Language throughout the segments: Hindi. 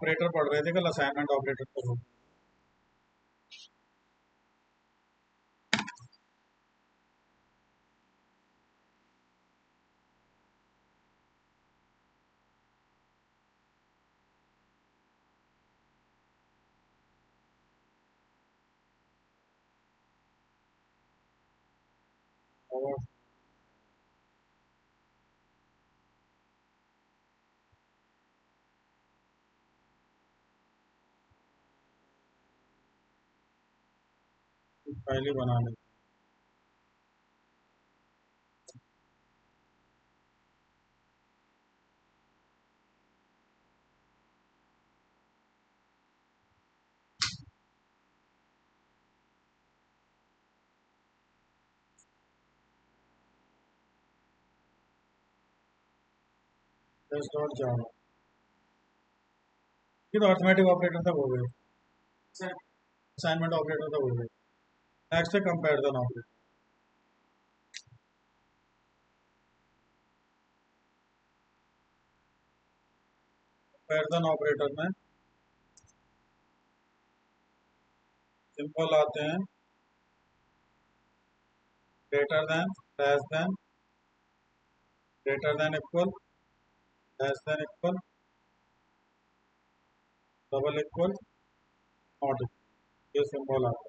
ऑपरेटर पढ़ रहे थे कल, असाइनमेंट ऑपरेटर तो और पहले बना ले। टेस्ट डॉट जावा, ये तो अर्थमेटिक ऑपरेटर तक हो गए, असाइनमेंट ऑपरेटर तक हो गए। नेक्स्ट है कंपैरिजन ऑपरेटर। कंपैरिजन ऑपरेटर में सिंपल आते हैं greater than, less than, greater than equal, less than equal, double equal, not equal, ये सिंबल आता है।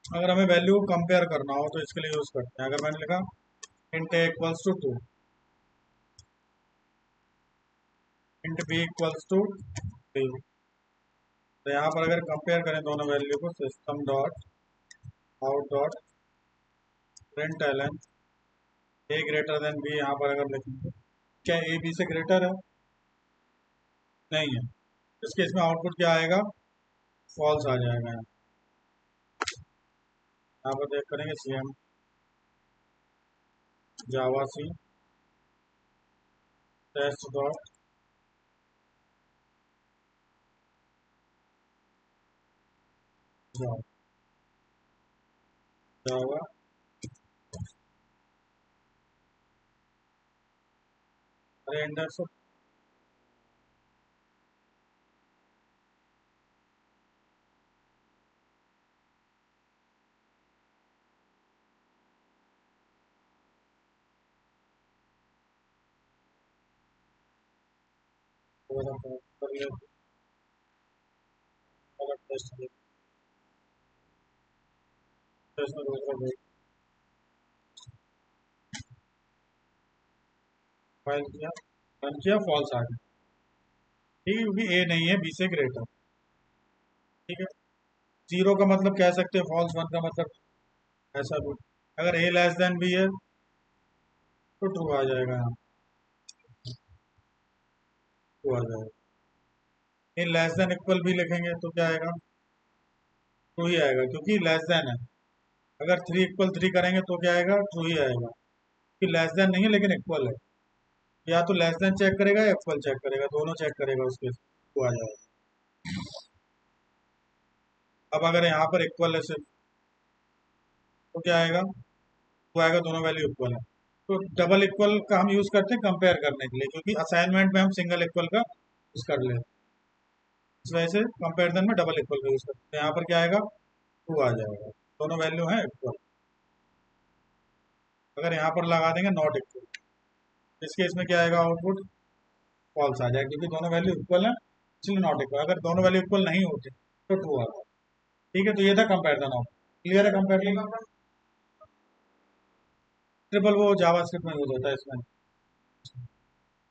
अगर हमें वैल्यू को कंपेयर करना हो तो इसके लिए यूज करते हैं। अगर मैंने लिखा int A equals to 2, int b equals to 3, तो यहाँ पर अगर कंपेयर करें दोनों वैल्यू को, system dot out dot print l n a greater than b, यहाँ पर अगर लिखेंगे क्या ए बी से ग्रेटर है? नहीं है। इस केस में आउटपुट क्या आएगा? फॉल्स आ जाएगा। यहाँ पर देख करेंगे सी एम जावा सी टेस्ट डॉट जावा, जावा अरे इंडेक्स कर लिया, टेस्ट टेस्ट में दूसरा फाइल किया, रन किया, फॉल्स आ गया। ठीक है, क्योंकि ए नहीं है बी से ग्रेटर। ठीक है, जीरो का मतलब कह सकते हैं फॉल्स, वन का मतलब ऐसा भी। अगर ए लेस देन बी है तो ट्रू आ जाएगा, यहाँ ट्रू आ जाएगा। इन लेस देन इक्वल भी लिखेंगे तो क्या आएगा? ट्रू ही आएगा, क्योंकि लेस देन है। अगर 3 = 3 करेंगे तो क्या आएगा? ट्रू ही आएगा, कि लेस देन नहीं है लेकिन इक्वल है। या तो लेस देन चेक करेगा या इक्वल चेक करेगा, दोनों चेक करेगा, उसके ट्रू आ जाएगा। अब अगर यहाँ पर इक्वल है सिर्फ तो क्या आएगा? ट्रू आएगा, दोनों वैल्यू इक्वल है। तो डबल इक्वल का हम यूज करते हैं कंपेयर करने के लिए, क्योंकि असाइनमेंट में हम सिंगल इक्वल का यूज कर लेते हैं। इस वजह से कंपेरिजन में डबल इक्वल का यूज करते हैं। यहाँ पर क्या आएगा? ट्रू आ जाएगा, दोनों वैल्यू हैं इक्वल। अगर यहाँ पर लगा देंगे नॉट इक्वल, इस केस में क्या आएगा? आउटपुट फॉल्स आ जाएगा, क्योंकि दोनों वैल्यू इक्वल है, इसलिए नॉट इक्वल। अगर दोनों वैल्यू इक्वल नहीं होते तो ट्रू आता। ठीक है, तो ये था कंपेरिजन ऑफ। क्लियर है कंपेरिजन? ट्रिपल वो जावा स्क्रिप्ट में यूज होता है, इसमें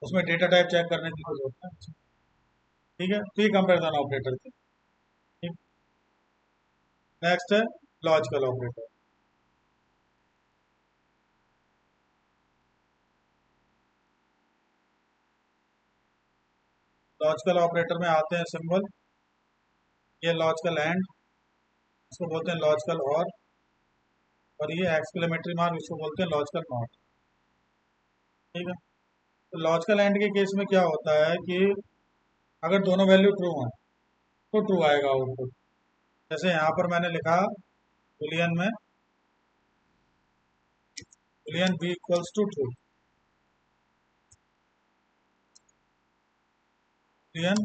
उसमें डेटा टाइप चेक करने की यूज होता है। ठीक है, तो ये कंपेरिजन ऑपरेटर थे। ठीक, नेक्स्ट है लॉजिकल ऑपरेटर। लॉजिकल ऑपरेटर में आते हैं सिंबल, ये लॉजिकल एंड, इसको बोलते हैं लॉजिकल और ये एक्सक्लेमेटरी मार्क, इसको बोलते हैं लॉजिकल नॉट। ठीक है, तो लॉजिकल एंड के केस में क्या होता है कि अगर दोनों वैल्यू ट्रू हैं तो ट्रू आएगा आउटपुट। जैसे यहाँ पर मैंने लिखा बुलियन में boolean b equals to true, boolean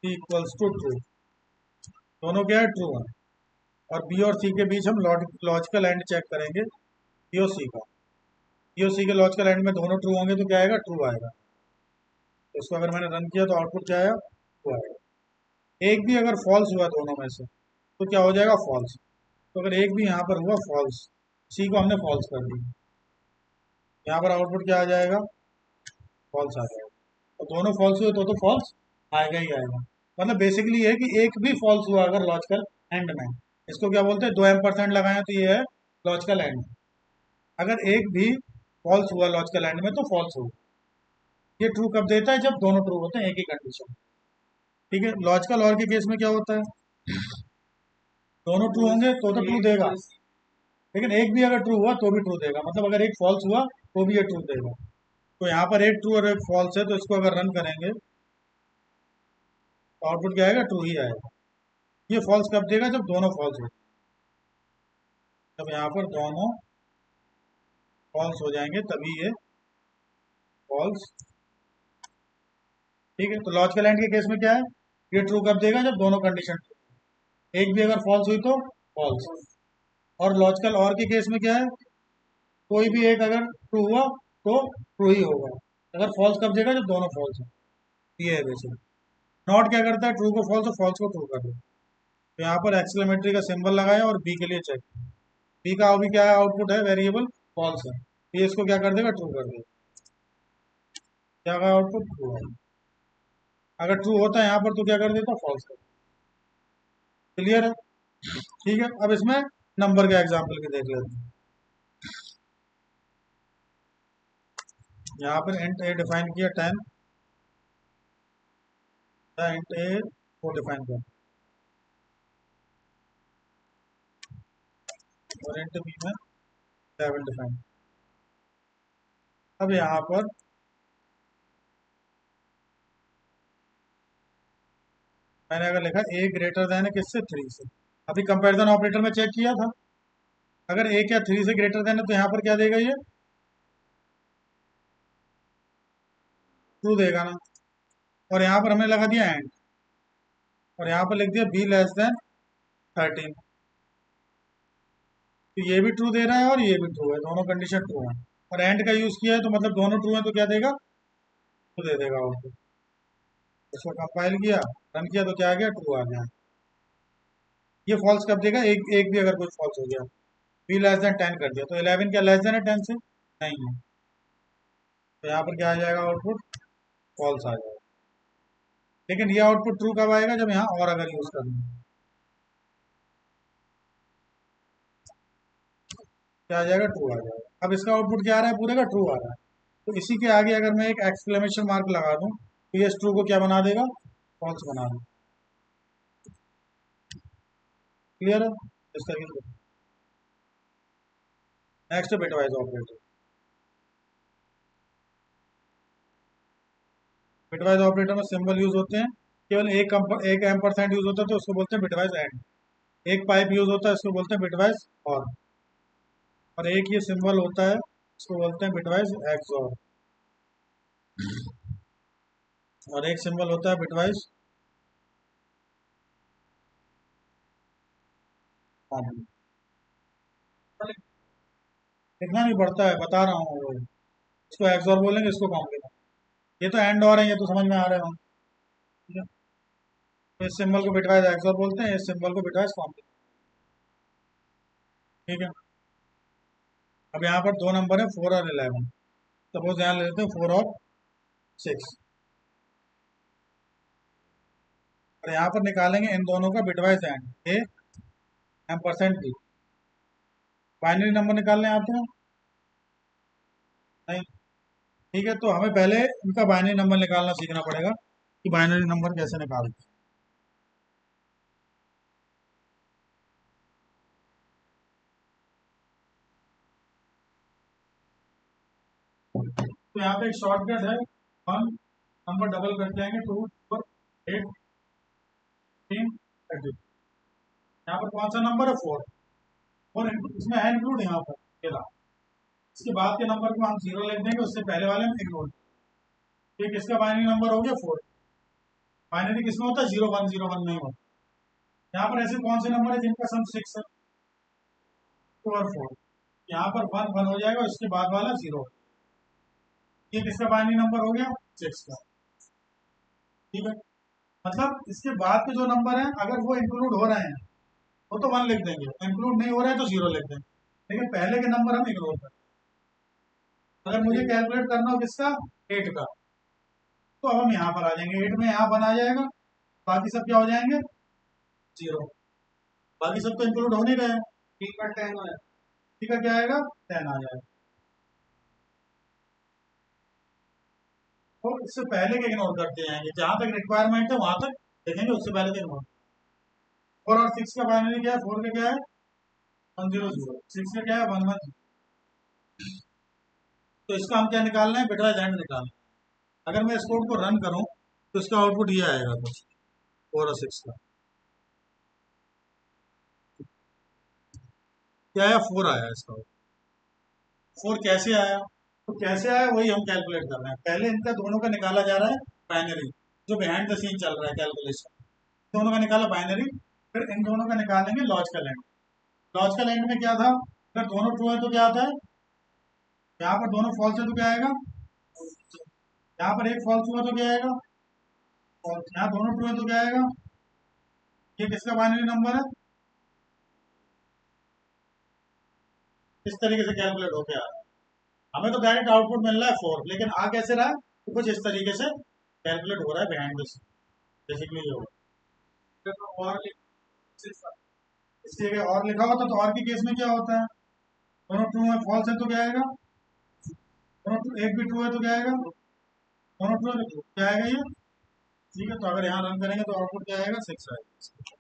equals to true, दोनों क्या है, ट्रू है। और बी और सी के बीच हम लॉजिकल एंड चेक करेंगे, बी और सी का। बी और सी के लॉजिकल एंड में दोनों ट्रू होंगे तो क्या आएगा, ट्रू आएगा। तो इसको अगर मैंने रन किया तो आउटपुट क्या आया, ट्रू आएगा। एक भी अगर फॉल्स हुआ दोनों में से तो क्या हो जाएगा, फॉल्स। तो अगर एक भी यहाँ पर हुआ फॉल्स, सी को हमने फॉल्स कर दिया, यहाँ पर आउटपुट क्या आ जाएगा, फॉल्स आ जाएगा। तो दोनों फॉल्स हुए तो फॉल्स आएगा ही आएगा। मतलब बेसिकली ये है कि एक भी फॉल्स हुआ अगर लॉजिकल एंड में, इसको क्या बोलते हैं, 2 एम्परसेंट लगाए तो ये है लॉजिकल एंड। अगर एक भी फॉल्स हुआ लॉजिकल एंड में तो फॉल्स होगा। ये ट्रू कब देता है, जब दोनों ट्रू होते हैं एक ही कंडीशन। ठीक है, लॉजिकल और के केस में क्या होता है, दोनों ट्रू होंगे तो ट्रू देगा, लेकिन एक भी अगर ट्रू हुआ तो भी ट्रू देगा। मतलब अगर एक फॉल्स हुआ तो भी ये ट्रू देगा। तो यहाँ पर एक ट्रू और एक फॉल्स है, तो इसको अगर रन करेंगे तो आउटपुट क्या आएगा, ट्रू ही आएगा। ये फॉल्स कब देगा, जब दोनों फॉल्स हो, जब यहाँ पर दोनों फॉल्स हो जाएंगे तभी ये फॉल्स। ठीक है, तो लॉजिकल एंड के केस में क्या है, ये ट्रू कब देगा, जब दोनों कंडीशन, एक भी अगर फॉल्स हुई तो फॉल्स। और लॉजिकल और के केस में क्या है, कोई भी एक अगर ट्रू हुआ तो ट्रू ही होगा। अगर फॉल्स कब देगा, जब दोनों फॉल्स हो। ये है बेसिक। नॉट क्या करता है, ट्रू को फॉल्स और फॉल्स को ट्रू कर दे। तो यहाँ पर एक्सक्लेमेटरी का सिंबल लगाया और बी के लिए चेक। बी का अभी क्या है, आउटपुट है वेरिएबल फॉल्स है, ये इसको क्या कर देगा, ट्रू कर देगा। क्या का आउटपुट ट्रू है। अगर ट्रू होता है यहाँ पर तो क्या कर देता, फॉल्स कर। क्लियर है। ठीक है, अब इसमें नंबर का एग्जाम्पल भी देख लेते हैं। यहाँ पर इंट ए डिफाइन किया 10, इंट ए को डिफाइन किया, और इंट बी में 7 डिफाइन। अब यहाँ पर मैंने अगर लिखा ए ग्रेटर देन है किससे, 3 से। अभी कंपैरिजन ऑपरेटर में चेक किया था, अगर ए क्या 3 से ग्रेटर देन है तो यहाँ पर क्या देगा, ये ट्रू देगा ना। और यहाँ पर हमने लगा दिया एंड, और यहाँ पर लिख दिया बी लेस देन 13, तो ये भी ट्रू दे रहा है और ये भी ट्रू है, दोनों कंडीशन ट्रू है। और एंड का यूज किया है तो मतलब दोनों ट्रू है, तो क्या देगा, ट्रू दे देगा आउटपुट। इसको कंपाइल किया, रन किया तो क्या आ गया, ट्रू आ गया। ये फॉल्स कब देगा, एक एक भी अगर कोई फॉल्स हो गया। बी लेस देन 10 कर दिया तो 11 क्या लेस देन है 10 से, नहीं है। तो यहाँ पर क्या आ जाएगा, आउटपुट फॉल्स आ जाएगा। लेकिन ये आउटपुट ट्रू कब आएगा, जब यहाँ और अगर यूज करना है, क्या आ जाएगा, ट्रू आ जाएगा। अब इसका आउटपुट क्या आ रहा है, पूरे का ट्रू आ रहा है। तो इसी के आगे अगर मैं एक एक्सक्लेमेशन मार्क लगा दूं तो ये ट्रू को क्या बना देगा, फॉल्स बना देगा। क्लियर है इस तरीके से। Next bitwise operator. Bitwise operator में सिंबल यूज होते हैं, केवल एक एम्परसेंट यूज होता है तो उसको बोलते हैं बिटवाइज एंड। एक पाइप यूज होता है, इसको बोलते हैं बिटवाइज और एक ये सिंबल होता है, इसको बोलते हैं बिटवाइज एक्सऑर। और एक सिंबल होता है बिटवाइज कॉम्प्लीमेंट। लिखना नहीं पड़ता है, बता रहा हूँ। इसको एक्सऑर बोलेंगे, इसको कॉम्प्लीमेंट। ये तो एंड और है, ये तो समझ में आ रहा है। ठीक है, तो इस सिंबल को बिटवाइज एक्सऑर बोलते हैं, इस सिंबल को बिटवाइज कॉम्प्लीमेंट। ठीक है, अब यहाँ पर दो नंबर है 4 और 11। सपोज यहाँ ले लेते हैं 4 और 6, और यहाँ पर निकालेंगे इन दोनों का bitwise and, a ampersand b. Binary number निकालने आते हैं, नहीं। ठीक है, तो हमें पहले इनका बाइनरी नंबर निकालना सीखना पड़ेगा कि बाइनरी नंबर कैसे निकालते हैं। तो यहाँ पे एक शॉर्टकट है, 1 नंबर डबल करके आएंगे 2 4 8 3 30। यहाँ पर कौन सा नंबर है, 4, और इसमें है इंक्लूड यहाँ पर केला। इसके बाद के नंबर को हम 0 लिख देंगे, उससे पहले वाले में इग्नोर। ठीक, इसका बाइनरी नंबर हो गया 4। बाइनरी किसमें होता है? 0 1 0 1 में ही होता है। यहाँ पर ऐसे कौन से नंबर है जिनका सम 6 है? 2 और 4। यहाँ पर 1 1 हो जाएगा, उसके बाद वाला 0। ये किसका बाइनरी नंबर हो गया? 6 का। ठीक है, मतलब इसके बाद के जो नंबर हैं अगर वो इंक्लूड हो रहे हैं वो तो 1 लिख देंगे, इंक्लूड नहीं हो रहे हैं तो 0 लिख देंगे, लेकिन पहले के नंबर हम इग्नोर करें। अगर मुझे कैलकुलेट करना हो किसका? 8 का, तो अब हम यहाँ पर आ जाएंगे, 8 में यहाँ 1 आ जाएगा, बाकी सब क्या हो जाएंगे? 0। बाकी सब तो इंक्लूड हो नहीं रहे हैं। ठीक है, 10 हो जाएगा। ठीक है, क्या आएगा? 10 आ जाएगा। तो इससे पहले के इग्नोर करते जाएंगे, जहां तक रिक्वायरमेंट है वहां तक देखेंगे, उससे पहले के इग्नोर। 4 और 6 का बाइनरी क्या है? 4 का क्या है? 1 0 0। 6 का क्या है? 1 1 0। तो इसका हम क्या निकालना है? बिटवाइज एंड निकालना है। अगर मैं इस कोड को रन करूं तो इसका आउटपुट ये आएगा कुछ 4 और 6 का। क्या आया? 4 आया इसका। 4 कैसे आया? तो कैसे आया वही हम कैलकुलेट कर रहे हैं। पहले इनका दोनों का निकाला जा रहा है बाइनरी, जो बिहाइंड द सीन चल रहा है कैलकुलेशन। दोनों का निकाला बाइनरी, फिर इन दोनों का निकालेंगे लॉजिकल एंड। लॉजिकल एंड में क्या था? अगर दोनों ट्रू है तो क्या आता है? यहाँ पर दोनों फॉल्स है तो क्या आएगा? यहाँ पर एक फॉल्स हुआ तो क्या आएगा? और यहाँ दोनों ट्रू है तो क्या आएगा? ये किसका बाइनरी नंबर है? इस तरीके से कैलकुलेट होके आ रहा है। हमें तो डायरेक्ट आउटपुट मिल रहा है 4, लेकिन आ कैसे रहा है? तो कुछ इस तरीके से कैलकुलेट हो रहा है बिहाइंड द सीन, बेसिकली ये होगा। और इसकी जगह और लिखा होता तो और के केस में क्या होता है? दोनों ट्रू है, फॉल्स है तो क्या आएगा? दोनों एक भी ट्रू है तो क्या आएगा? दोनों ट्रू है तो क्या आएगा ये? ठीक है, तो अगर यहाँ रन करेंगे तो आउटपुट क्या आएगा? 6 आएगा।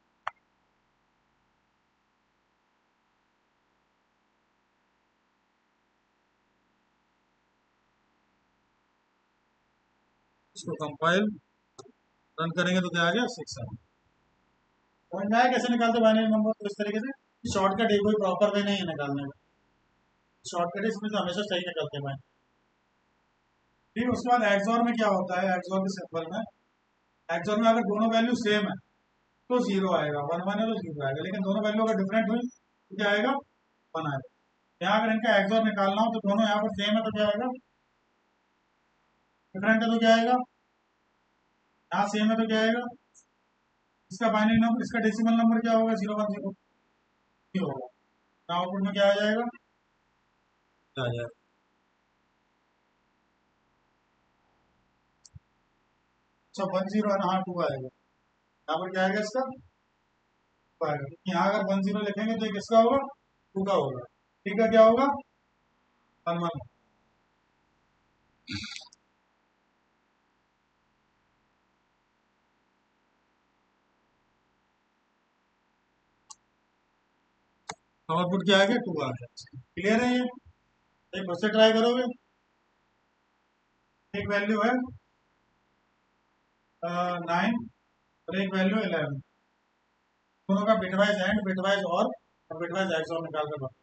इसको कंपाइल रन करेंगे तो क्या आ गया? 6 आएगा। समझ में आया कैसे निकालते बाइनरी नंबर? तो इस तरीके से शॉर्टकट है, कोई प्रॉपर वे नहीं है निकालने का। शॉर्टकट इसमें तो हमेशा सही निकलते हैं। ठीक है, उसके बाद एक्सॉर में क्या होता है? एक्सॉर के सिंबल में, एक्सॉर में अगर दोनों वैल्यू सेम है तो 0 आएगा, 1 1 है तो 0 आएगा, लेकिन दोनों वैल्यू अगर डिफरेंट हुई तो क्या आएगा? 1 आएगा। यहाँ अगर इनका एक्सॉर निकालना हो तो दोनों यहाँ पर सेम है तो क्या आएगा? डिफरेंट है तो क्या आएगा? यहाँ सेम है तो क्या आएगा? इसका बाइनरी नंबर, इसका डेसिमल नंबर क्या होगा? 0 1 0 होगा। आउटपुट में क्या आ जाएगा? क्या आ जाएगा? अच्छा, 1 0 है ना? हाँ, 2 आएगा। यहाँ पर क्या आएगा इसका? 2 आएगा। यहाँ अगर 1 0 लिखेंगे तो ये किसका होगा? 2 का होगा। ठीक है, क्या होगा? 1 1। आउटपुट क्या आ गया? 2 आ गया। क्लियर है ये? एक फिर से ट्राई करोगे। एक वैल्यू है 9 और एक वैल्यू 11। दोनों का बिटवाइज एंड, बिटवाइज और बिटवाइज एक्स और निकाल कर बताओ।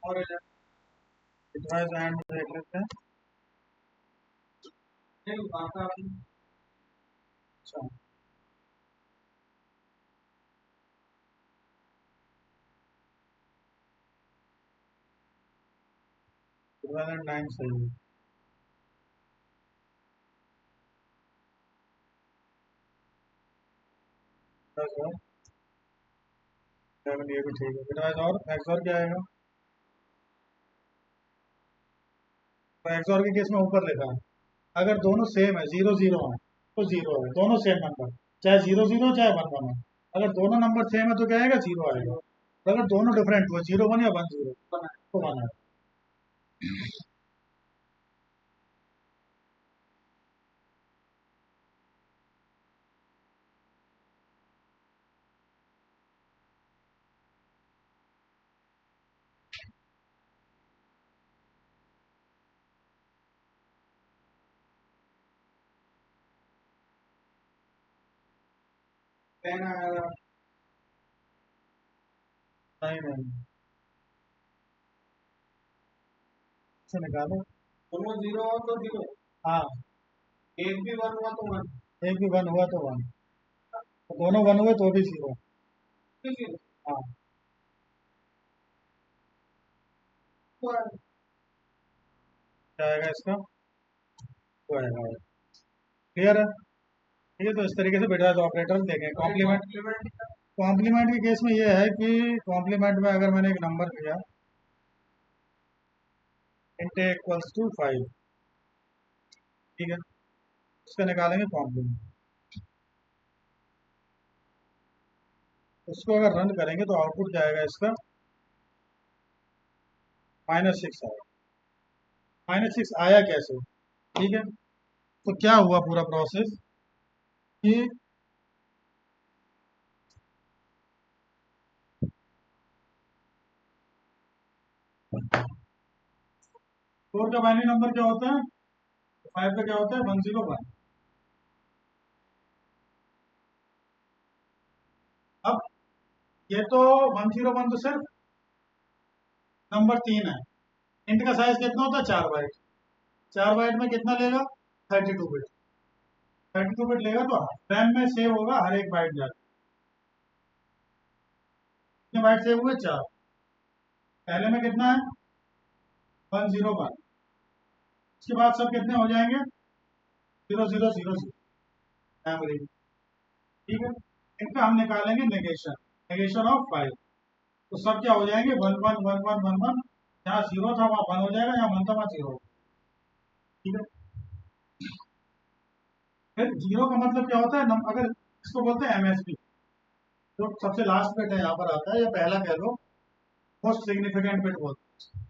और डिवाइस एंड देख लेते हैं। अच्छा, डिवाइस एंड लाइन सही है। बस और सेवन ये भी ठीक है। डिवाइस और एक्स और क्या आएगा? तो एक्स और के केस में ऊपर लिखा है अगर दोनों सेम है, जीरो जीरो है तो जीरो है, दोनों सेम नंबर, चाहे जीरो जीरो चाहे वन वन है। अगर दोनों नंबर सेम है तो क्या आएगा? जीरो आएगा। तो अगर दोनों डिफरेंट हुए, जीरो वन या वन जीरो, तो वन है। नहीं नहीं, से निकालो। दोनों जीरो हो तो जीरो। हाँ, एक भी वन हुआ तो वन, एक भी वन हुआ तो वन, तो दोनों वन हुए तो भी जीरो। हाँ, क्या आएगा इसका? वो आएगा। क्लियर है? ठीक है, तो इस तरीके से बिटवाइज ऑपरेटर देखें। कॉम्प्लीमेंट, कॉम्प्लीमेंट के केस में ये है कि कॉम्प्लीमेंट में अगर मैंने एक नंबर लिया int a इक्वल्स टू 5, ठीक है, उसका निकालेंगे कॉम्प्लीमेंट। उसको अगर रन करेंगे तो आउटपुट क्या आएगा इसका? -6 आएगा। -6 आया कैसे? ठीक है, तो क्या हुआ पूरा प्रोसेस कि फोर का बाइनरी नंबर क्या होता है? फाइव का क्या होता है? 101। अब ये तो 101 तो सिर्फ नंबर 3 है। इंट का साइज कितना होता है? 4 बाइट। 4 बाइट में कितना लेगा? 32 बिट। 32 बिट लेगा तो रैम में सेव होगा हर एक बाइट जाकर। कितने बाइट सेव हुए? 4। पहले में कितना है? 101। उसके बाद सब कितने हो जाएंगे? 0000 मेमोरी। ठीक है, इनका हम निकालेंगे नेगेशन, नेगेशन ऑफ 5। तो सब क्या हो जाएंगे? 111111। जहाँ जीरो था वहाँ वन हो जाएगा, यहाँ वन था वहाँ जीरो। ठीक है, फिर जीरो का मतलब क्या होता है? अगर इसको बोलते हैं एमएसबी, जो सबसे लास्ट बिट है यहाँ पर आता है, या पहला कह लो, मोस्ट सिग्निफिकेंट बिट बोलते हैं।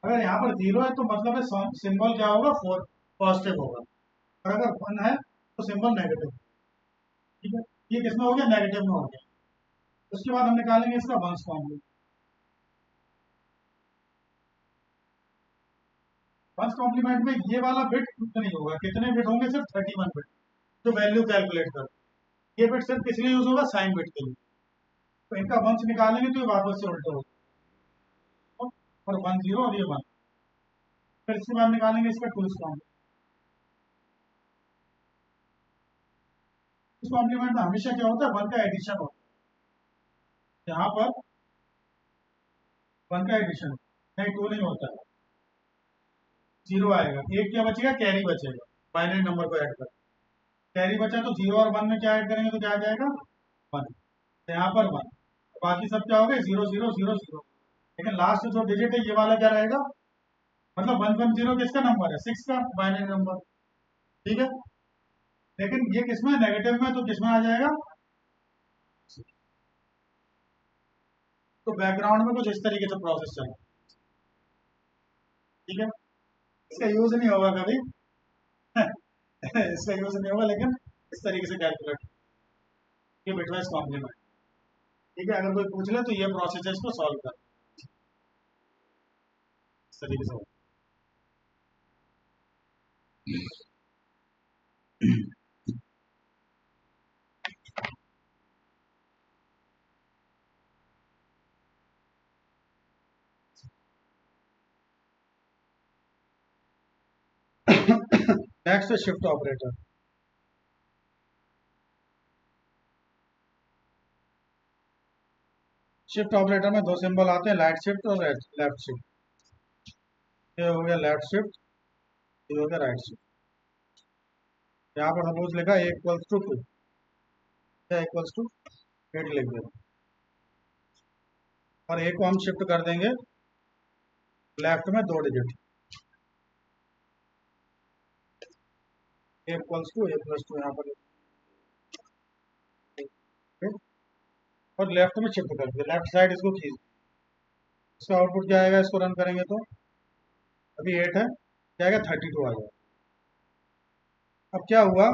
अगर यहाँ पर जीरो है तो मतलब है सिंबल क्या होगा? फोर पॉजिटिव होगा। और अगर वन है तो सिंबल नेगेटिव। ठीक है, ये किसमें हो गया? नेगेटिव में हो गया। उसके बाद हम निकालेंगे इसका वंस कॉम्प्लीमेंट। वंस कॉम्प्लीमेंट में ये वाला बिट नहीं होगा। कितने बिट होंगे? सिर्फ 31 बिट, जो वैल्यू कैलकुलेट कर। ये बिट सिर्फ किस लिए यूज होगा? साइन बिट के लिए। तो इनका वंस निकालेंगे तो ये वापस से उल्टे होगा, और वन जीरो और ये वन। फिर इसके बाद निकालेंगे इसका टूस कॉम्प्लीमेंट। इस कॉम्प्लीमेंट में हमेशा क्या होता है? वन का एडिशन होता है। यहाँ पर वन का एडिशन, नहीं टू नहीं होता है। जीरो आएगा, एक क्या बचेगा? कैरी बचेगा। बाइनरी नंबर को ऐड कर, कैरी बचा तो जीरो और वन में क्या ऐड करेंगे तो क्या आ जाएगा? वन। तो यहाँ पर वन, बाकी सब क्या हो गए? 0000। लेकिन लास्ट जो डिजिट है ये वाला क्या रहेगा? मतलब 110 किसका नंबर है? 6 का बाइनरी नंबर। ठीक है, लेकिन ये किसमें? नेगेटिव में, तो किसमें आ जाएगा? तो बैकग्राउंड में कुछ इस तरीके से प्रोसेस चला। ठीक है, इसका यूज नहीं होगा कभी। इसका यूज नहीं होगा, लेकिन इस तरीके से कैलकुलेट, ये बिटवाइज कॉम्प्लीमेंट। ठीक है, अगर कोई पूछ ले तो ये प्रोसेस है, इसको सॉल्व कर इस तरीके से होगा। नेक्स्ट है शिफ्ट ऑपरेटर। शिफ्ट ऑपरेटर में दो सिंबल आते हैं, राइट शिफ्ट और लेफ्ट शिफ्ट। ये हो गया लेफ्ट शिफ्ट, ये हो गया राइट शिफ्ट। यहाँ पर सपोज लिखा ए इक्वल्स टू 2, या इक्वल्स टू 8 लिख दें, और ए को हम शिफ्ट कर देंगे लेफ्ट में 2 digit, a equals to a plus 2 यहाँ पर, और लेफ्ट में शिफ्ट कर दिया, लेफ्ट साइड इसको खींच। इसका आउटपुट क्या आएगा, इसको रन करेंगे तो अभी 8 है, क्या आएगा 32 आ जाएगा। अब क्या हुआ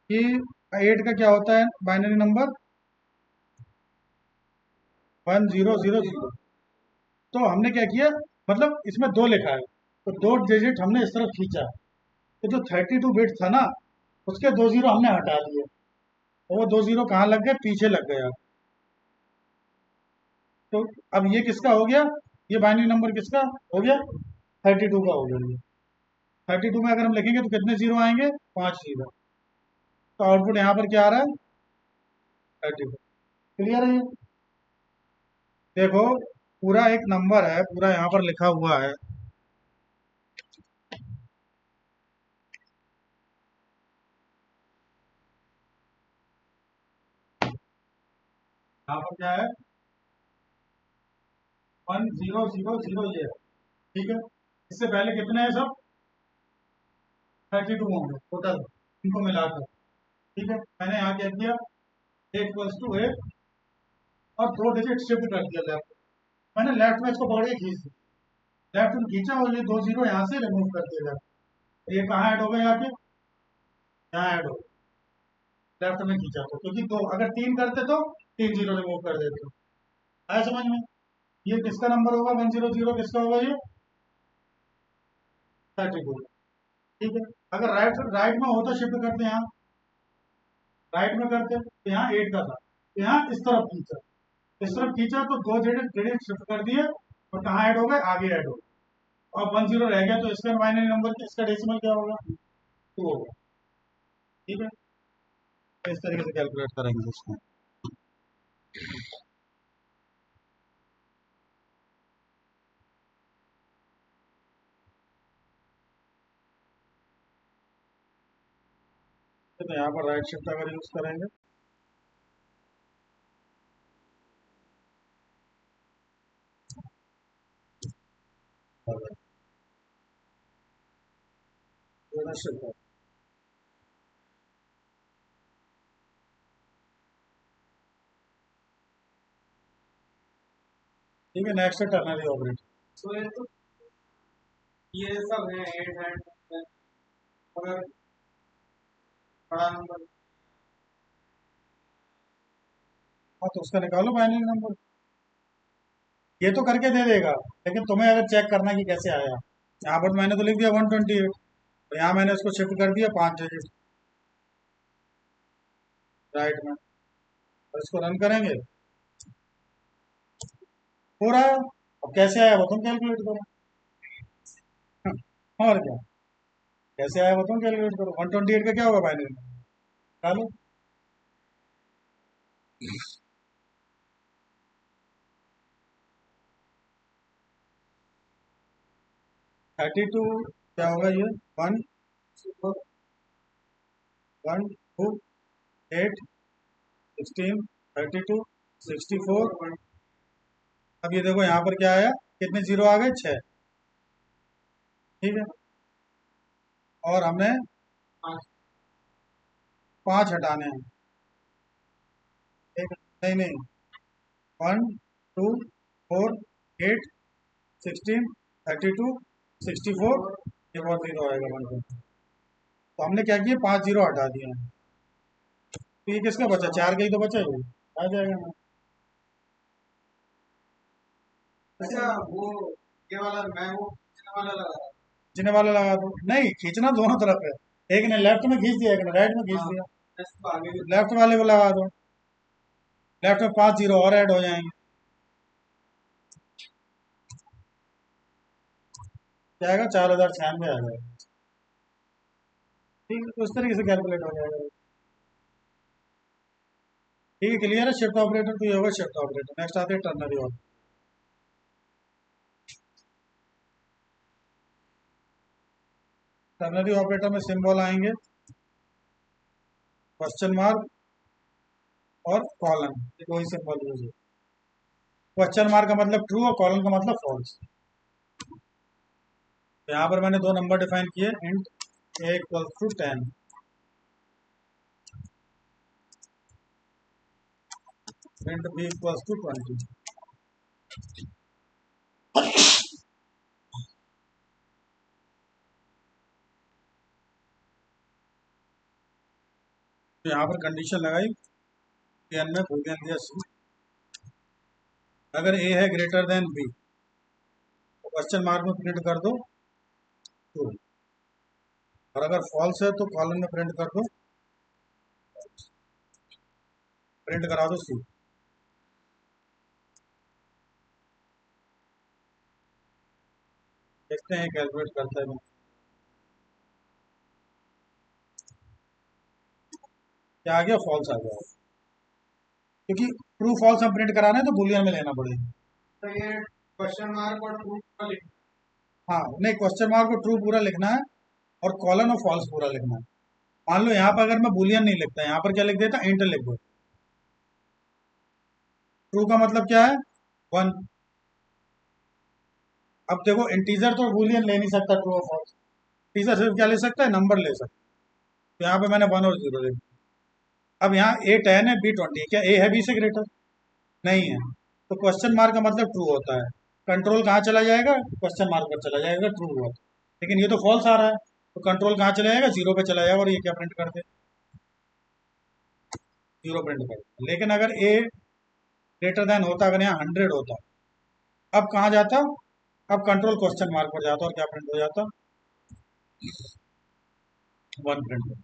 कि 8 का क्या होता है बाइनरी नंबर, 1000। तो हमने क्या किया, मतलब इसमें 2 लिखा है, तो 2 डिजिट हमने इस तरफ खींचा, तो जो 32 बिट था ना, उसके 2 जीरो हमने हटा दिए, और वो 2 जीरो कहाँ लग गए, पीछे लग गया। तो अब ये किसका हो गया, ये बाइनरी नंबर किसका हो गया, 32 का हो गया। ये 32 में अगर हम लिखेंगे तो कितने जीरो आएंगे, 5 जीरो। तो आउटपुट यहाँ पर क्या आ रहा है, 32। क्लियर है ये, देखो पूरा एक नंबर है, पूरा यहाँ पर लिखा हुआ है। यहाँ पर क्या है, 1000 ये है, ठीक है। इससे पहले कितने हैं सब, 32 होंगे टोटल, इनको मिलाकर, ठीक है। मैंने यहाँ क्या किया, ए इक्वल्स टू ए, और 2 डिजिट शिफ्ट कर दिया लेफ्ट। मैंने लेफ्ट में इसको पकड़ के खींच दिया, लेफ्ट में खींचा और ये 2 जीरो यहाँ से रिमूव कर दिया लेफ्ट। ये कहाँ ऐड हो गए, आके यहाँ ऐड हो गए, लेफ्ट में खींचा तो, क्योंकि दो अगर 3 करते तो 3 जीरो रिमूव कर देते। आया समझ में, ये किसका नंबर होगा, 100 किसका होगा, ये 32, ठीक है। अगर राइट राइट में होता शिफ्ट करते यहाँ, राइट में करते तो यहाँ 8 का था, तो यहाँ इस तरफ खींचा, इस तरफ खींचा तो 2 डिजिट शिफ्ट कर दिए, और कहाँ ऐड हो गए, आगे ऐड हो गए। अब 10 रह गया, तो इसका बाइनरी नंबर इसका डेसिमल क्या होगा, 2 होगा, ठीक है। तो इस तरीके से कैलकुलेट करेंगे इसको। तो यहाँ पर राइट शिफ्ट अगर यूज करेंगे, शिफ्ट, ठीक है। नेक्स्ट है टर्नरी ऑपरेटर। तो ये सब है 8 है, अगर बड़ा नंबर, हाँ तो उसका निकालो बाइनरी नंबर, ये तो करके दे देगा, लेकिन तुम्हें अगर चेक करना कि कैसे आया। यहाँ पर मैंने तो लिख दिया 128, तो यहाँ मैंने इसको शिफ्ट कर दिया 5 डिजिट राइट में, और इसको रन करेंगे, हो रहा है। अब कैसे आया वो तुम कैलकुलेट करो। और क्या, कैसे आया वो तुम कैलकुलेट करो। 128 का क्या होगा बाइनरी में, निकालो। 32 क्या होगा, ये 1 1 2 8 16 32 64। अब ये देखो यहाँ पर क्या आया, कितने जीरो आ गए, 6, ठीक है। और हमें 5 हटाने हैं, ठीक है। नहीं नहीं, 1 2 4 8 16 32 64, एक और जीरो आएगा 1 2। तो हमने क्या किया, 5 जीरो हटा दिए हैं, तो ये किसका बचा, 4 का ही तो बचा है, आ जाएगा ना। अच्छा वो ये वाला मैं वो वाला लगा था, खींचने वाला लगा दो, नहीं खींचना दोनों तरफ है, एक ने लेफ्ट में खींच दिया, एक ने राइट में खींच दिया, इसको आगे भी लेफ्ट वाले को लगा दो, लेफ्ट में 5 जीरो और ऐड हो जाएंगे, क्या आएगा, 4096 आ जाएगा। ठीक है, तो इस तरीके से कैलकुलेट हो जाएगा। ठीक है, क्लियर है शिफ्ट ऑपरेटर, तो ये होगा शिफ्ट ऑपरेटर। नेक्स्ट आते हैं टर्नरी ऑपरेटर। टर्नरी ऑपरेटर में सिंबल आएंगे क्वेश्चन मार्क और कॉलन, ये वही सिंबल यूज है। क्वेश्चन मार्क का मतलब ट्रू और कॉलन का मतलब फॉल्स। तो यहाँ पर मैंने दो नंबर डिफाइन किए, int a equal to 10, int b equal to 20। तो यहाँ पर कंडीशन लगाई कि एन में बूलियन दिया सी, अगर ए है ग्रेटर देन बी तो क्वेश्चन मार्क में प्रिंट कर दो ट्रू, और अगर फॉल्स है तो कॉलन में प्रिंट कर दो, प्रिंट करा दो सी। देखते हैं कैलकुलेट करता है। क्या आ गया? फॉल्स आ गया, क्योंकि ट्रू फॉल्स हम प्रिंट कराना है तो बूलियन में लेना पड़ेगा। तो ये क्वेश्चन मार्क और ट्रू का लिखना हाँ, नहीं, क्वेश्चन मार्क को ट्रू पूरा लिखना है और कॉलन और फॉल्स पूरा लिखना है। मान लो यहाँ पर अगर मैं बूलियन नहीं लिखता, यहाँ पर क्या लिख देता, इंट लिख दो। ट्रू का मतलब क्या है? 1। अब देखो, इंटीजर तो बूलियन ले नहीं सकता ट्रू और फॉल्स, इंटीजर सिर्फ क्या ले सकता है? नंबर ले सकता है। तो यहाँ पे मैंने 1 और 0 लिख दिया। अब यहाँ ए 10 है, बी 20 है, क्या ए है बी से ग्रेटर? नहीं है। तो क्वेश्चन मार्क का मतलब ट्रू होता है, कंट्रोल कहाँ चला जाएगा? क्वेश्चन मार्क पर चला जाएगा, ट्रू हुआ। लेकिन ये तो फॉल्स आ रहा है, तो कंट्रोल कहाँ चला जाएगा? 0 पे चला जाएगा, और ये क्या प्रिंट कर दे? 0 प्रिंट कर दे। लेकिन अगर ए ग्रेटर देन होता, अगर यहाँ 100 होता, अब कहाँ जाता? अब कंट्रोल क्वेश्चन मार्क पर जाता और क्या प्रिंट हो जाता? 1 प्रिंट हो।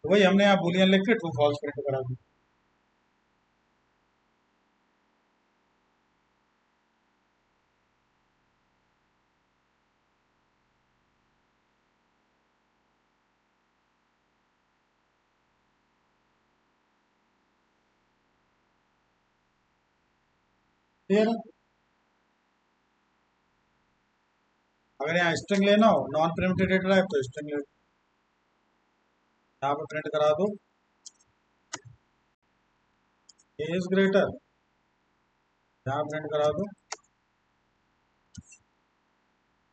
तो वही हमने यहाँ बूलियन लिख के ट्रू फॉल्स प्रिंट करा दी। क्लियर है? अगर यहाँ स्ट्रिंग लेना हो, नॉन प्रिमिटिव डेटा टाइप, तो स्ट्रिंग ले, यहाँ पे प्रिंट करा दो ए इज ग्रेटर, यहाँ प्रिंट करा दो।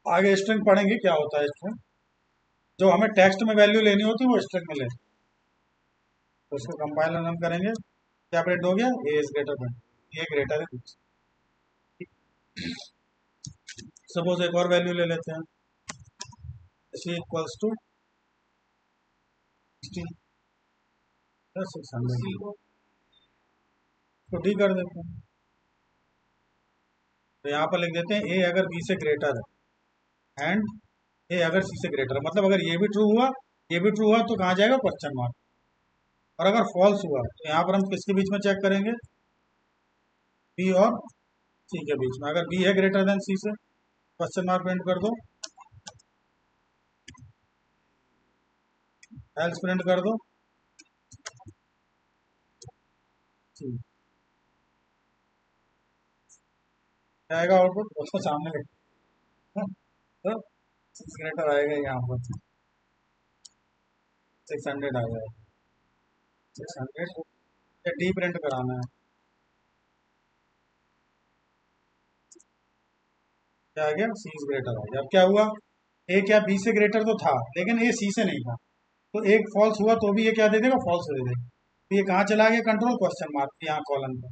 आगे स्ट्रिंग पढ़ेंगे क्या होता है स्ट्रिंग, जो हमें टेक्स्ट में वैल्यू लेनी होती है वो स्ट्रिंग में ले, तो उसको कंपाइल रन करेंगे, क्या प्रिंट हो गया? A is greater than, A greater है। सपोज एक और वैल्यू ले लेते हैं, सी इक्वल्स टू 600, तो डी कर देते हैं। तो यहाँ पर लिख देते हैं ए अगर बी से ग्रेटर है, एंड ए अगर सी से ग्रेटर है, मतलब अगर ये भी ट्रू हुआ, ये भी ट्रू हुआ, तो कहाँ जाएगा? Question mark. और अगर फॉल्स हुआ तो यहाँ पर हम किसके बीच में चेक करेंगे? बी और सी के बीच में। अगर बी है ग्रेटर देन सी से, क्वेश्चन मार्क प्रिंट कर दो, एल्स प्रिंट कर दो सी, आएगा आउटपुट उसको सामने लिख, तो 6 ग्रेटर आएगा यहाँ पर, 600 आ जाएगा, 600 डी प्रिंट कराना है। क्या आ गया? सी इज ग्रेटर आ गया। अब क्या हुआ? ए क्या बी से ग्रेटर तो था, लेकिन ए सी से नहीं था, तो एक फॉल्स हुआ तो भी ये क्या दे देगा? फॉल्स दे देगा। तो ये कहाँ चला गया? कंट्रोल क्वेश्चन मार्क यहाँ कॉलन पर।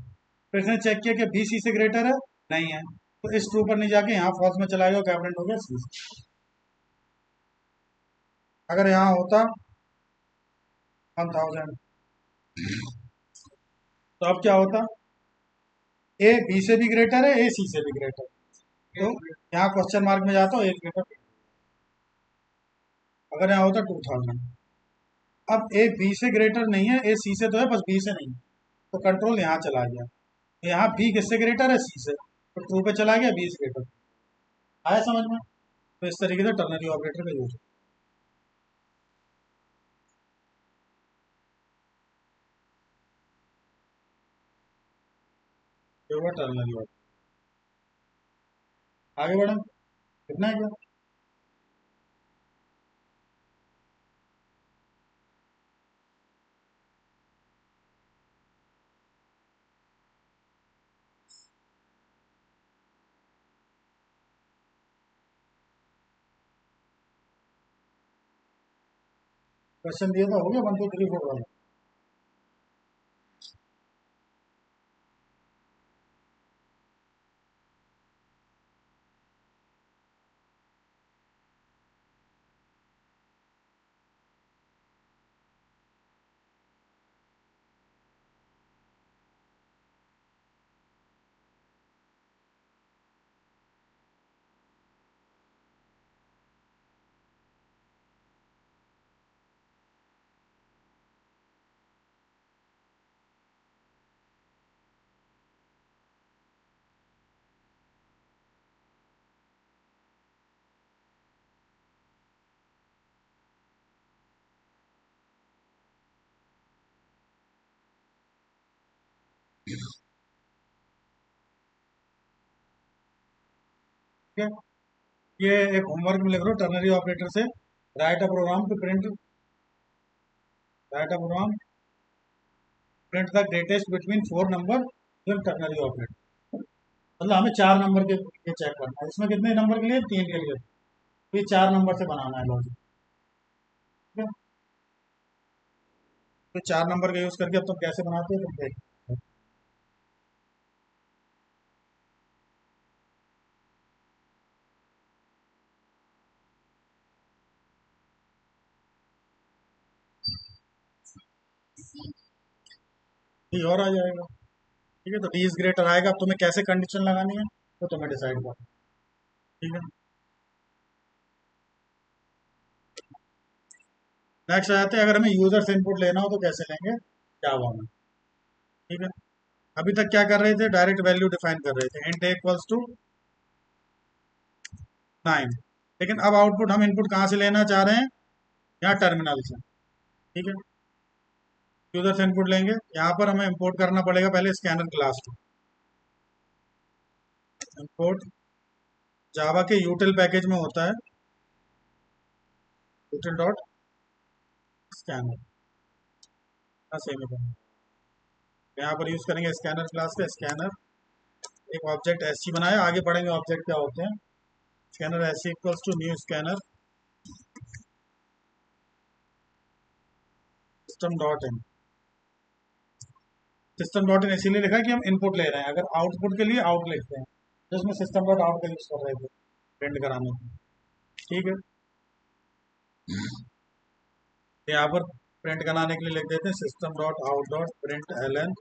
फिर इसने चेक किया कि बी सी से ग्रेटर है, नहीं है, तो इस ट्रू पर नहीं जाके यहाँ फॉल्स में चला गया, क्या प्रिंट हो गया? सी। अगर यहाँ होता 1000, तो अब क्या होता? ए बी से भी ग्रेटर है, ए सी से भी ग्रेटर, तो यहाँ क्वेश्चन मार्क में जाता हूँ एक ग्रेटर। अगर यहाँ होता 2000, अब ए बी से ग्रेटर नहीं है, ए सी से तो है, बस बी से नहीं, तो कंट्रोल यहाँ चला गया। यहाँ बी किससे ग्रेटर है? सी से, तो ट्रू पे चला गया, बी इज ग्रेटर। आया समझ में? तो इस तरीके से टर्नरी ऑपरेटर का यूज। ये हुआ टर्नरी ऑपरेटर। आगे बढ़े, कितना है क्या? क्वेश्चन दिया था, हो गया 1 2 3 4 वाला? ठीक है, ये एक होमवर्क में लिख लो, टर्नरी ऑपरेटर से write a program print the greatest between 4 number in ternary operator. मतलब हमें 4 नंबर के ये चेक करना है, इसमें कितने नंबर के लिए? 3 के लिए। तो ये 4 नंबर से बनाना है लॉजिक। ठीक है, तो 4 नंबर का यूज करके अब तुम कैसे बनाते हो तुम देख। ये और आ जाएगा। ठीक है, तो डी इज ग्रेटर आएगा। अब तुम्हें कैसे कंडीशन लगानी है तो तुम्हें डिसाइड करना। ठीक है, नेक्स्ट आते हैं, अगर हमें यूजर से इनपुट लेना हो तो कैसे लेंगे जावा में। ठीक है, अभी तक क्या कर रहे थे? डायरेक्ट वैल्यू डिफाइन कर रहे थे, इंट इक्वल्स टू 9। लेकिन अब आउटपुट हम इनपुट कहाँ से लेना चाह रहे हैं? यहाँ टर्मिनल से। ठीक है, यूजर से इनपुट लेंगे, यहाँ पर हमें इंपोर्ट करना पड़ेगा पहले स्कैनर क्लास को। इंपोर्ट जावा के यूटिल पैकेज में होता है यूटिल डॉट स्कैनर, सेम है। यहाँ पर यूज करेंगे स्कैनर क्लास का। स्कैनर एक ऑब्जेक्ट एस बनाया, आगे बढ़ेंगे ऑब्जेक्ट क्या होते हैं। Scanner s equals to new scanner system dot in. System dot in इसीलिए लिखा है कि हम इनपुट ले रहे हैं, अगर आउटपुट के लिए आउट लिखते हैं तो इसमें सिस्टम डॉट आउट का यूज कर रहे थे प्रिंट कराने के। ठीक है, तो यहाँ पर प्रिंट कराने के लिए लिख देते हैं system dot out dot print l n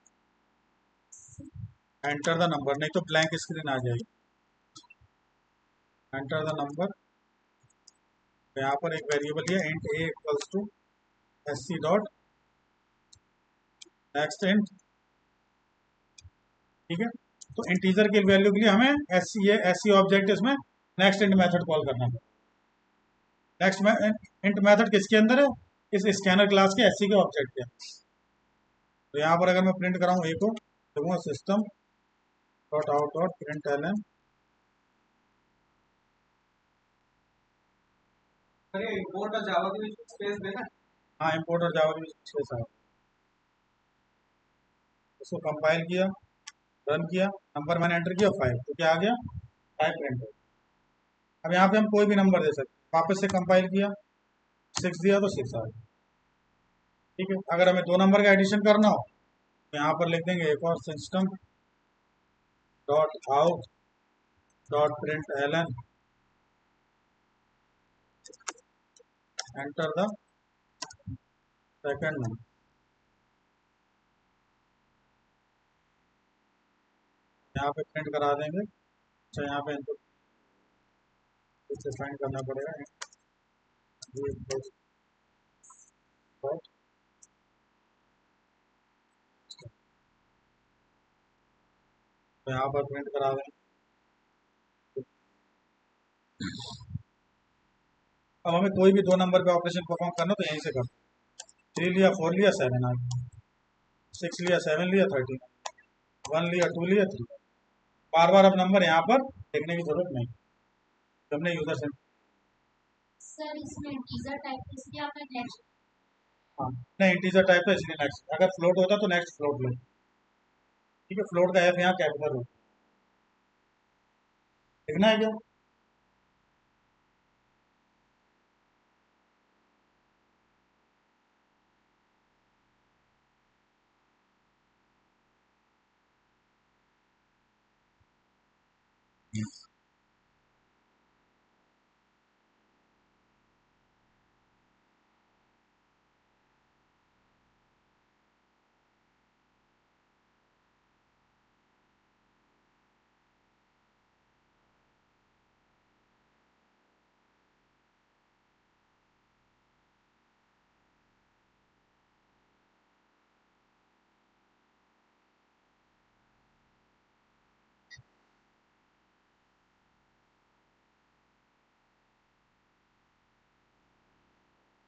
enter the number, नहीं तो ब्लैंक स्क्रीन आ जाएगी। एंटर द नंबर, तो यहाँ पर एक वेरिएबल है int A equals to S C dot next int. ठीक है, तो इंटीजर की वैल्यू के लिए हमें एस सी ऑब्जेक्ट इसमें नेक्स्ट इंट मेथड कॉल करना है। नेक्स्ट इंट मेथड किसके अंदर है? इस स्कैनर क्लास के एस सी के ऑब्जेक्ट के। तो यहाँ पर अगर मैं प्रिंट कराऊँ ए को, देखूंगा system dot out dot print l n. अरे इंपोर्ट और जावा के बीच स्पेस देना। हाँ, इंपोर्ट और जावा के साथ उसको कंपाइल किया, रन किया, नंबर मैंने एंटर किया 5, तो क्या आ गया? 5 प्रिंट। अब यहाँ पे हम कोई भी नंबर दे सकते, वापस से कंपाइल किया, 6 दिया तो 6 आ गया। ठीक है, अगर हमें 2 नंबर का एडिशन करना हो तो यहाँ पर लिख देंगे एक और system dot out dot print l n enter the second number. यहाँ पे प्रिंट करा देंगे। अच्छा, यहाँ पे इनपुट इसे फाइंड करना पड़ेगा। तो यहाँ पर प्रिंट करा देंगे। अब हमें कोई भी 2 नंबर पे ऑपरेशन परफॉर्म करना तो यहीं से कर, 3 लिया 4 लिया 7 आ गया, 6 लिया 7 लिया 13, 1 लिया 2 लिया 3। बार बार अब नंबर यहाँ पर देखने की जरूरत नहीं, तो हमने यूजर से। सर इसमें इंटीजर टाइप है इसलिए आपने नेक्स्ट। हाँ नहीं, इंटीजर टाइप है इसलिए नेक्स्ट, अगर फ्लोट होता तो नेक्स्ट फ्लोट लो। ठीक है, फ्लोट का एफ यहाँ कैपिटल हो, लिखना है क्या?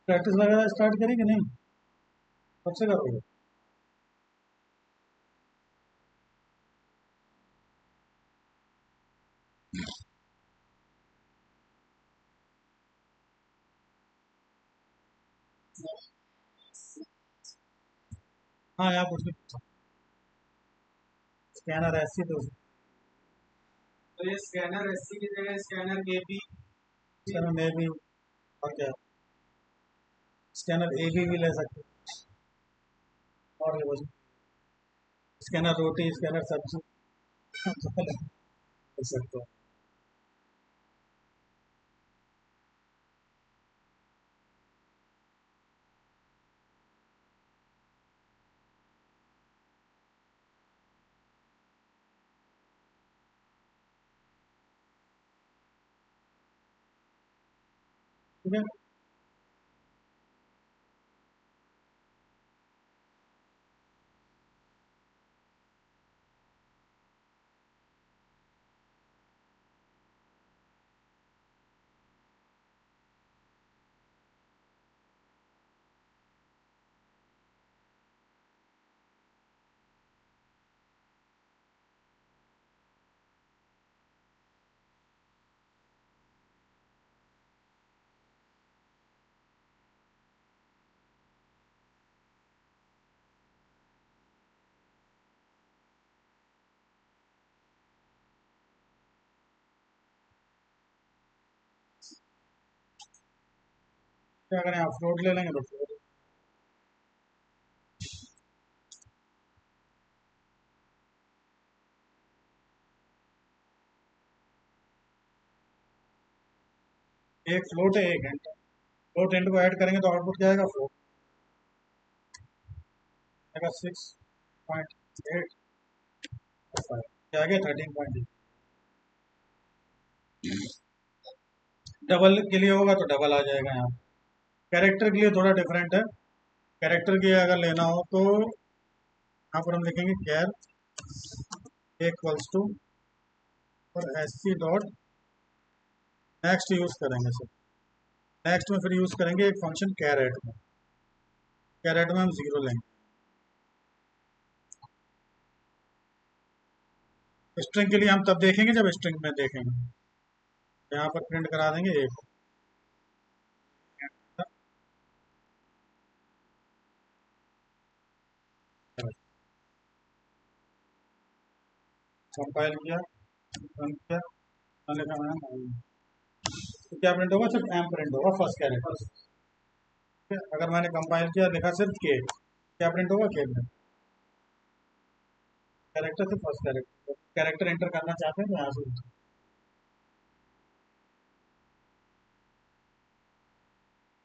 प्रैक्टिस वगैरह स्टार्ट करें कि नहीं, कब से करोगे? हाँ यहाँ कुछ नहीं पूछा, स्कैनर ऐसी तो तो ये स्कैनर एससी की जगह स्कैनर ए बी। स्कैनर में भी, और क्या, स्कैनर ए भी ले सकते हो, और ये कुछ, स्कैनर रोटी, स्कैनर सब्जी ले सकते हो। ठीक है, क्या करें, आप फ्लोट ले लेंगे तो float। एक फ्लोट है, एक एंड, फ्लोट एंड को ऐड करेंगे तो आउटपुट क्या आएगा, फ्लोट आएगा 6.8, क्या आ गया 13.8। डबल के लिए होगा तो डबल आ जाएगा यहाँ। कैरेक्टर के लिए थोड़ा डिफरेंट है, कैरेक्टर के लिए अगर लेना हो तो यहाँ पर हम लिखेंगे कैर इक्वल्स टू और S C dot next use करेंगे सर। नेक्स्ट में फिर यूज करेंगे एक फंक्शन कैरेट में, कैरेट में हम जीरो लेंगे। स्ट्रिंग के लिए हम तब देखेंगे जब स्ट्रिंग में देखेंगे, यहाँ पर प्रिंट करा देंगे एक, कंपाइल किया, रन किया, मैंने लिखा मैम, तो क्या प्रिंट होगा, सिर्फ एम प्रिंट होगा फर्स्ट कैरेक्टर। अगर मैंने कंपाइल किया, लिखा सिर्फ के, क्या प्रिंट होगा, के में कैरेक्टर से फर्स्ट कैरेक्टर, कैरेक्टर एंटर करना चाहते हैं तो यहाँ से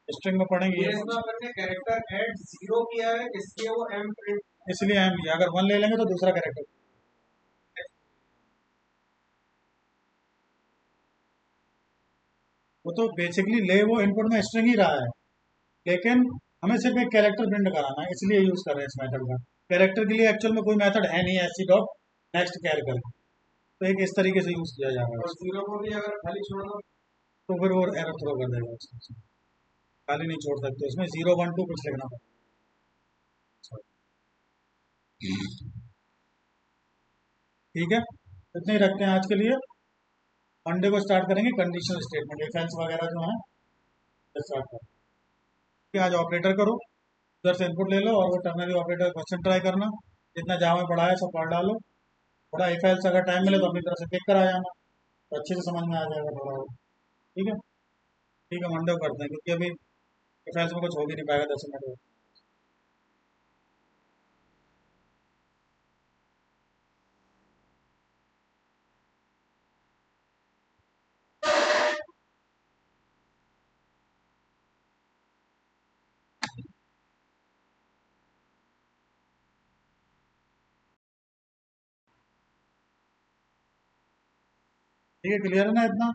स्ट्रिंग में पढ़ेंगे ये इसमें अपन ने कैरेक्टर ऐड जीरो किया है इसलिए वो एम प्रिंट। इसलिए एम लिया, अगर वन ले लेंगे तो दूसरा कैरेक्टर। वो तो बेसिकली ले वो इनपुट में स्ट्रिंग ही रहा है, लेकिन हमें सिर्फ एक कैरेक्टर प्रिंट कराना है, इसलिए यूज कर रहे हैं इस मेथड का। कैरेक्टर के लिए एक्चुअल में कोई मेथड है नहीं, एस सी डॉट नेक्स्ट कैर कर, तो एक इस तरीके से यूज किया जाएगा। और जीरो को भी अगर खाली छोड़ दो तो फिर वो एरर थ्रो कर देगा उसमें, खाली नहीं छोड़ सकते, उसमें 0 1 2 कुछ लिखना पड़ेगा। ठीक है, इतने ही रखते हैं आज के लिए। मंडे को स्टार्ट करेंगे कंडीशनल स्टेटमेंट, इफ एल्स वगैरह जो है स्टार्ट करेंगे। आज ऑपरेटर करो, उधर से इनपुट ले लो और वो टर्नरी ऑपरेटर क्वेश्चन ट्राई करना, जितना जावा में पढ़ा है सब पढ़ डालो। थोड़ा इफ एल्स अगर टाइम मिले तो अपनी तरफ से देख कर आ जाना, तो अच्छे से समझ में आ जाएगा थोड़ा और। ठीक है, ठीक है, मंडे को करते हैं, क्योंकि अभी इफ एल्स में कुछ हो भी नहीं पाएगा 10 मिनट में। ठीक है, क्लियर है ना इतना?